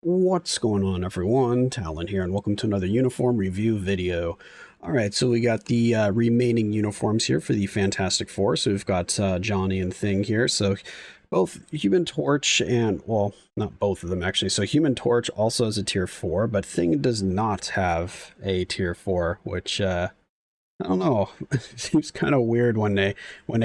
What's going on, everyone? Talen here, and welcome to another uniform review video. Alright, so we got the remaining uniforms here for the Fantastic Four. So we've got Johnny and Thing here. So both Human Torch and, well, not both of them actually. So Human Torch also has a tier 4, but Thing does not have a tier 4, which, I don't know. It seems kind of weird when they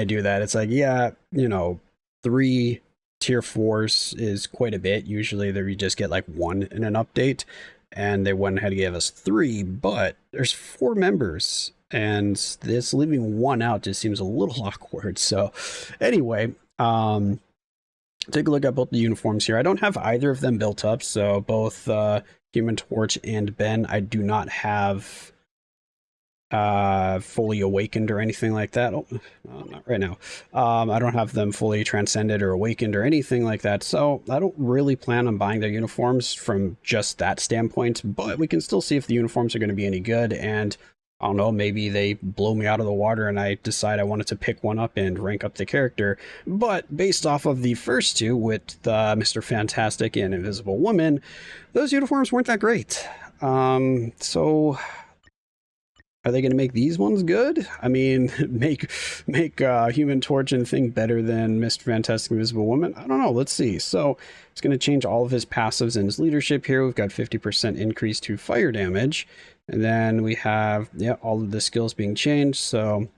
do that. It's like, yeah, you know, 3 tier 4s is quite a bit. Usually there you just get like 1 in an update, and they went ahead and gave us 3, but there's 4 members, and this leaving 1 out just seems a little awkward. So anyway, take a look at both the uniforms here. I don't have either of them built up, so both Human Torch and Ben, I do not have fully awakened or anything like that. Oh, not right now. I don't have them fully transcended or awakened or anything like that, so I don't really plan on buying their uniforms from just that standpoint, but we can still see if the uniforms are going to be any good, and I don't know, maybe they blow me out of the water and I decide I wanted to pick one up and rank up the character. But based off of the first 2 with Mr. Fantastic and Invisible Woman, those uniforms weren't that great. So are they going to make these ones good? I mean, make Human Torch and Thing better than Mr. Fantastic Invisible Woman? I don't know. Let's see. So it's going to change all of his passives and his leadership here. We've got 50% increase to fire damage. And then we have, yeah, all of the skills being changed. So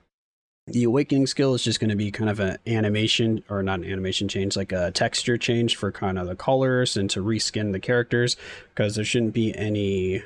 the awakening skill is just going to be kind of an animation, or not an animation change, like a texture change for kind of the colors and to reskin the characters, because there shouldn't be any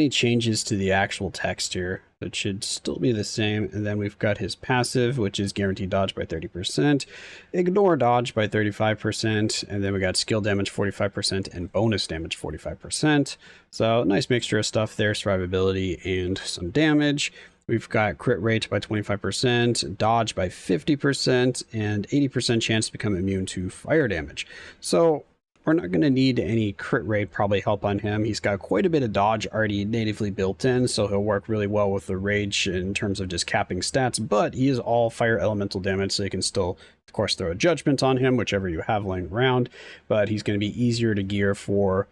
changes to the actual texture. It should still be the same. And then we've got his passive, which is guaranteed dodge by 30%, ignore dodge by 35%, and then we got skill damage 45% and bonus damage 45%. So nice mixture of stuff there, survivability and some damage. We've got crit rate by 25%, dodge by 50%, and 80% chance to become immune to fire damage. So we're not going to need any crit rate probably help on him. He's got quite a bit of dodge already natively built in, so he'll work really well with the rage in terms of just capping stats, but he is all fire elemental damage, so you can still, of course, throw a judgment on him, whichever you have laying around, but he's going to be easier to gear for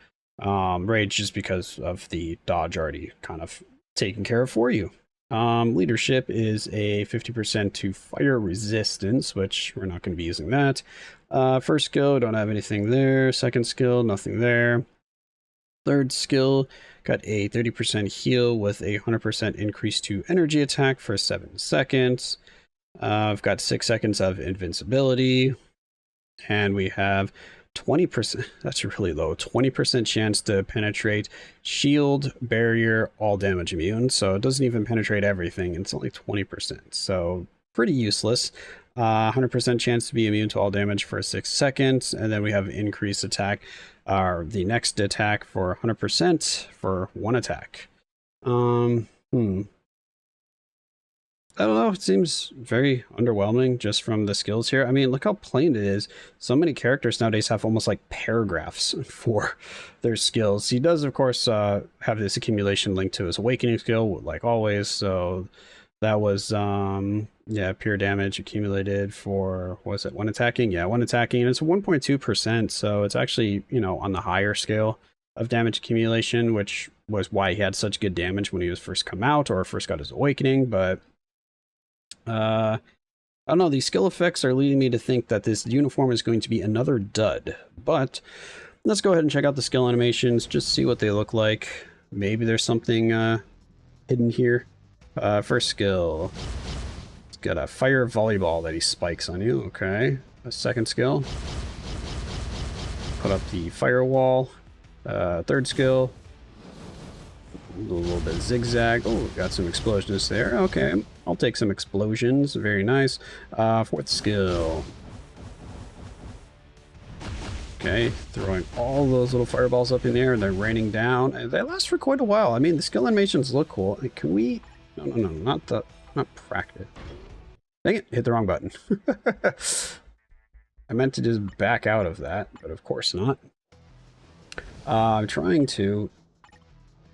rage just because of the dodge already kind of taken care of for you. Leadership is a 50% to fire resistance, which we're not going to be using that. First skill, don't have anything there. Second skill, nothing there. Third skill, got a 30% heal with a 100% increase to energy attack for 7 seconds. I've got 6 seconds of invincibility, and we have 20%, that's really low, 20% chance to penetrate shield, barrier, all damage immune. So it doesn't even penetrate everything. It's only 20%. So pretty useless. 100% chance to be immune to all damage for 6 seconds. And then we have increased attack, the next attack for 100% for 1 attack. I don't know, it seems very underwhelming just from the skills here. I mean, look how plain it is. So many characters nowadays have almost like paragraphs for their skills. He does, of course, have this accumulation linked to his awakening skill, like always. So that was, yeah, pure damage accumulated for, what was it, 1 attacking? Yeah, 1 attacking, and it's 1.2%, so it's actually, you know, on the higher scale of damage accumulation, which was why he had such good damage when he was first come out or first got his awakening, but I don't know, these skill effects are leading me to think that this uniform is going to be another dud, but let's go ahead and check out the skill animations, just see what they look like. Maybe there's something hidden here. First skill, it's got a fire volleyball that he spikes on you. Okay. A second skill, put up the firewall. Third skill, a little bit of zigzag. Oh, got some explosions there. Okay, I'll take some explosions. Very nice. Fourth skill. Okay, throwing all those little fireballs up in the air and they're raining down. And they last for quite a while. I mean, the skill animations look cool. Can we... No, not practice. Dang it, hit the wrong button. I meant to just back out of that, but of course not. I'm trying to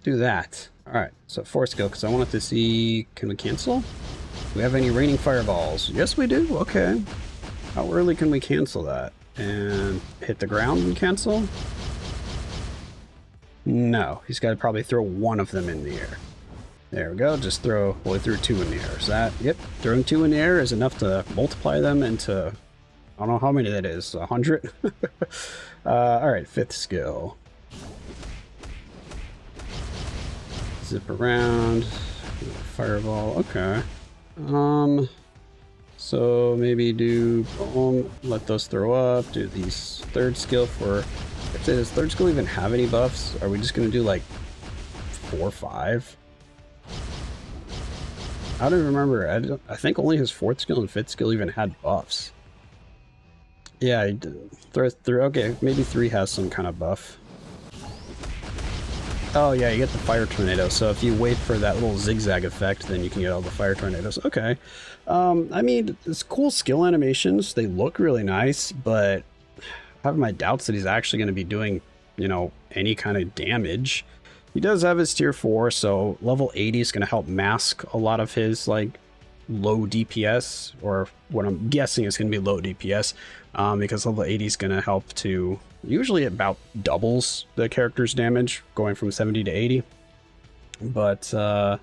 do that. Alright, so 4th skill, because I wanted to see... Can we cancel? Do we have any raining fireballs? Yes, we do. Okay. How early can we cancel that? And hit the ground and cancel? No, he's got to probably throw one of them in the air. There we go. Just throw, well, he threw 2 in the air. So that, yep, throwing 2 in the air is enough to multiply them into, I don't know how many that is, 100? All right, 5th skill. Zip around, fireball, okay. So maybe do boom, let those throw up, do these 3rd skill for, does 3rd skill even have any buffs? Are we just gonna do like 4 or 5? I don't remember. I think only his 4th skill and 5th skill even had buffs. Yeah, he did. Okay, maybe 3 has some kind of buff. Oh yeah, you get the fire tornado, so if you wait for that little zigzag effect, then you can get all the fire tornadoes. Okay. I mean, it's cool skill animations. They look really nice, but I have my doubts that he's actually going to be doing, you know, any kind of damage. He does have his tier 4, so level 80 is going to help mask a lot of his, like, low DPS, or what I'm guessing is going to be low DPS, because level 80 is going to help to usually about doubles the character's damage, going from 70 to 80. But, I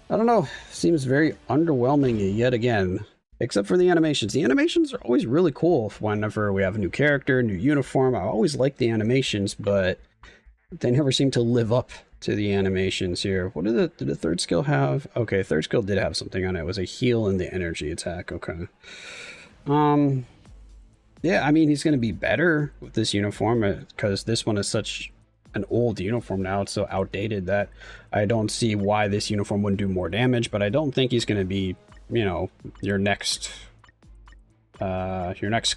don't know, seems very underwhelming yet again, except for the animations. The animations are always really cool whenever we have a new character, new uniform. I always like the animations, but they never seem to live up to the animations here. What did the 3rd skill have? Okay, 3rd skill did have something on it. It was a heal and the energy attack. Okay. Yeah, I mean, he's going to be better with this uniform because this one is such an old uniform now. It's so outdated that I don't see why this uniform wouldn't do more damage, but I don't think he's going to be, you know, your next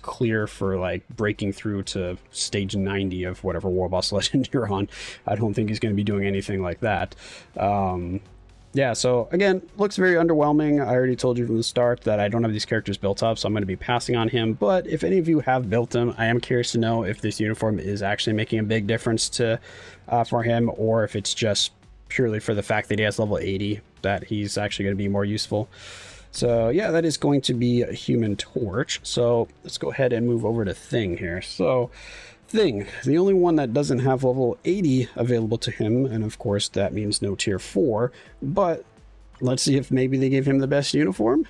clear for like breaking through to stage 90 of whatever Warboss Legend you're on. I don't think he's going to be doing anything like that. Yeah, so again, looks very underwhelming. I already told you from the start that I don't have these characters built up, so I'm going to be passing on him. But if any of you have built them, I am curious to know if this uniform is actually making a big difference to for him, or if it's just purely for the fact that he has level 80 that he's actually going to be more useful. So yeah, that is going to be a Human Torch. So let's go ahead and move over to Thing here. So Thing, the only one that doesn't have level 80 available to him, and of course that means no tier 4, but let's see if maybe they gave him the best uniform.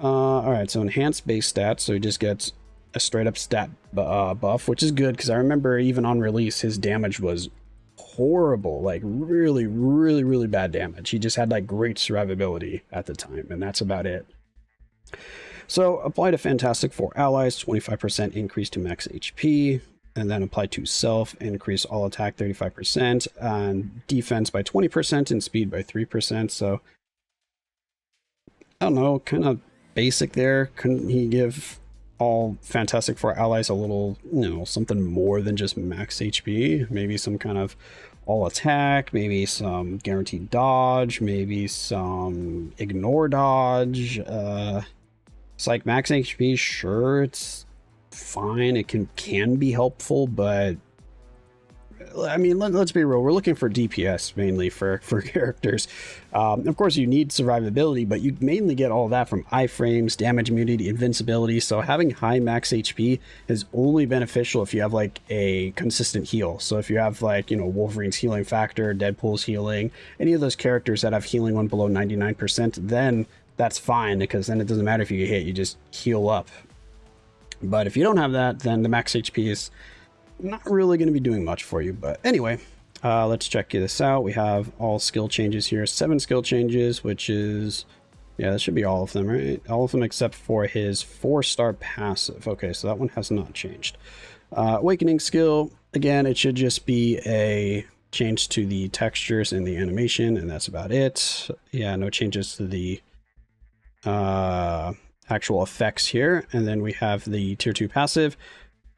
Alright, so enhanced base stats, so he just gets a straight up stat buff, which is good because I remember even on release his damage was horrible, like really bad damage. He just had like great survivability at the time, and that's about it. So apply to Fantastic 4 allies, 25% increase to max HP, and then apply to self, increase all attack 35%, and defense by 20%, and speed by 3%. So I don't know, kind of basic there. Couldn't he give all Fantastic Four allies a little, you know, something more than just max HP? Maybe some kind of all attack, maybe some guaranteed dodge, maybe some ignore dodge. It's like max HP, sure, it's fine, it can be helpful, but I mean, let's be real, we're looking for DPS mainly for characters. Of course you need survivability, but you mainly get all that from iframes, damage immunity, invincibility. So having high max HP is only beneficial if you have like a consistent heal. So if you have like, you know, Wolverine's healing factor, Deadpool's healing, any of those characters that have healing one below 99%, then that's fine, because then it doesn't matter if you get hit, you just heal up. But if you don't have that, then the max HP is not really going to be doing much for you. But anyway, let's check this out. We have all skill changes here, 7 skill changes, which is, yeah, that should be all of them, right? All of them except for his 4-star passive. Okay, so that one has not changed. Awakening skill, again, it should just be a change to the textures and the animation, and that's about it. Yeah, no changes to the actual effects here. And then we have the tier 2 passive.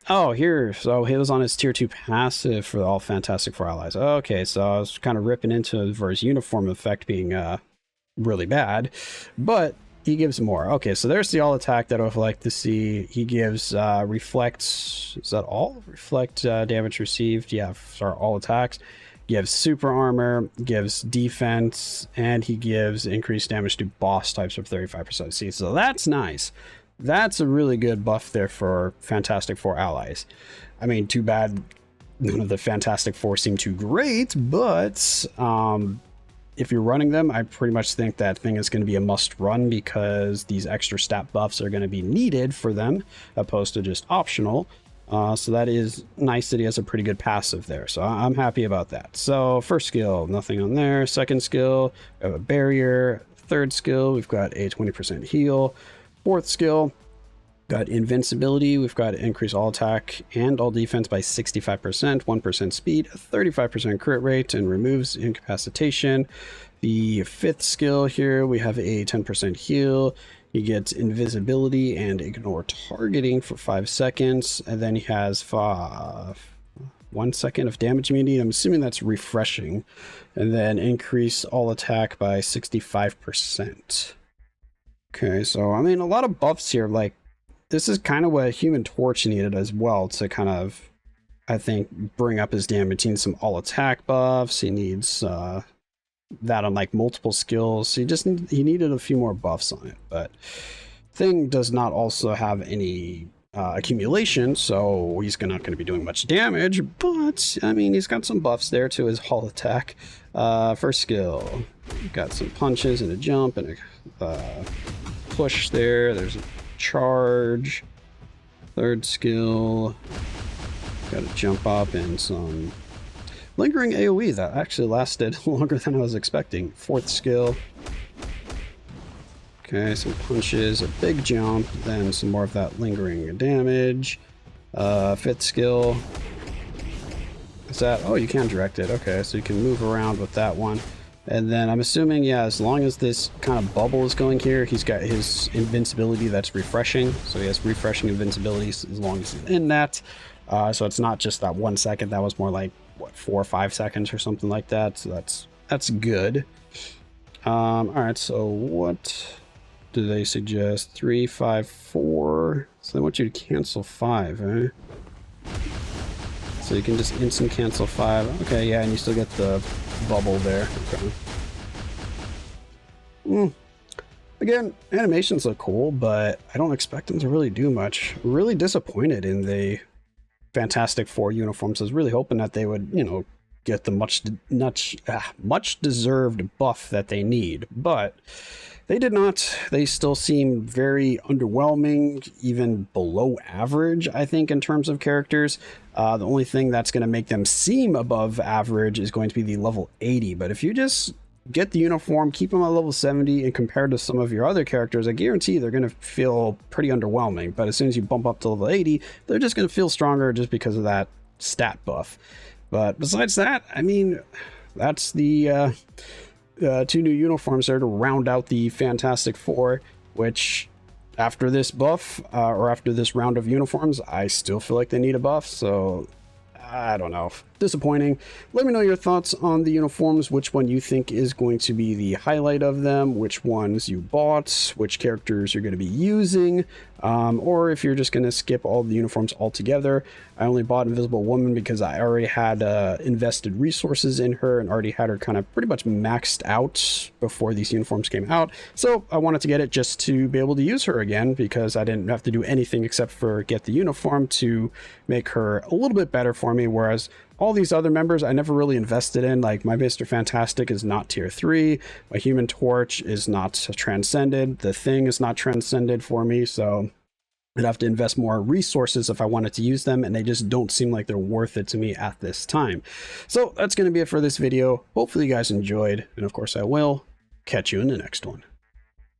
Oh, here, so he was on his tier 2 passive for all Fantastic Four allies. Okay, so I was kind of ripping into for his uniform effect being really bad, but he gives more. Okay, so there's the all attack that I would like to see. He gives reflects, is that all? Reflect damage received, yeah, for all attacks. Gives super armor, gives defense, and he gives increased damage to boss types of 35%. See, so that's nice. That's a really good buff there for Fantastic Four allies. I mean, too bad none of the Fantastic Four seem too great, but if you're running them, I pretty much think that thing is going to be a must run because these extra stat buffs are going to be needed for them, opposed to just optional. So that is nice that he has a pretty good passive there. So I'm happy about that. So first skill, nothing on there. Second skill, we have a barrier. Third skill, we've got a 20% heal. Fourth skill, got invincibility. We've got increase all attack and all defense by 65%, 1% speed, 35% crit rate, and removes incapacitation. The fifth skill here, we have a 10% heal. He gets invisibility and ignore targeting for 5 seconds. And then he has 1 second of damage immunity. I'm assuming that's refreshing. And then increase all attack by 65%. Okay, so I mean, a lot of buffs here. Like, this is kind of what Human Torch needed as well to kind of, I think, bring up his damage. He needs some all attack buffs. He needs that on like multiple skills. He needed a few more buffs on it. But Thing does not also have any accumulation, so he's not going to be doing much damage. But I mean, he's got some buffs there to his all attack. First skill, got some punches and a jump and a push there. There's a charge. Third skill, got a jump up and some lingering AoE that actually lasted longer than I was expecting. Fourth skill, okay, some punches, a big jump, then some more of that lingering damage. Fifth skill, is that, oh, you can direct it, okay, so you can move around with that one. And then I'm assuming, yeah, as long as this kind of bubble is going here, he's got his invincibility that's refreshing. So he has refreshing invincibility as long as he's in that. So it's not just that 1 second. That was more like, what, 4 or 5 seconds or something like that. So that's good. All right, so what do they suggest? 3, 5, 4. So they want you to cancel 5, eh? So you can just instant cancel 5. Okay, yeah, and you still get the bubble there. Okay. Again, animations look cool, but I don't expect them to really do much. Really disappointed in the Fantastic Four uniforms. I was really hoping that they would, you know, get the much deserved buff that they need, but they did not. They still seem very underwhelming, even below average, I think, in terms of characters. The only thing that's going to make them seem above average is going to be the level 80. But if you just get the uniform, keep them at level 70, and compare to some of your other characters, I guarantee they're going to feel pretty underwhelming. But as soon as you bump up to level 80, they're just going to feel stronger just because of that stat buff. But besides that, I mean, that's the 2 new uniforms there to round out the Fantastic Four, which after this buff, or after this round of uniforms, I still feel like they need a buff, so I don't know. Disappointing. Let me know your thoughts on the uniforms, which one you think is going to be the highlight of them, which ones you bought, which characters you're going to be using, or if you're just going to skip all the uniforms altogether. I only bought Invisible Woman because I already had invested resources in her and already had her kind of pretty much maxed out before these uniforms came out. So I wanted to get it just to be able to use her again because I didn't have to do anything except for get the uniform to make her a little bit better for me, whereas all these other members I never really invested in. Like my Mr. Fantastic is not tier 3, my Human Torch is not transcended, the Thing is not transcended for me, so I'd have to invest more resources if I wanted to use them, and they just don't seem like they're worth it to me at this time. So that's going to be it for this video. Hopefully you guys enjoyed, and of course I will catch you in the next one.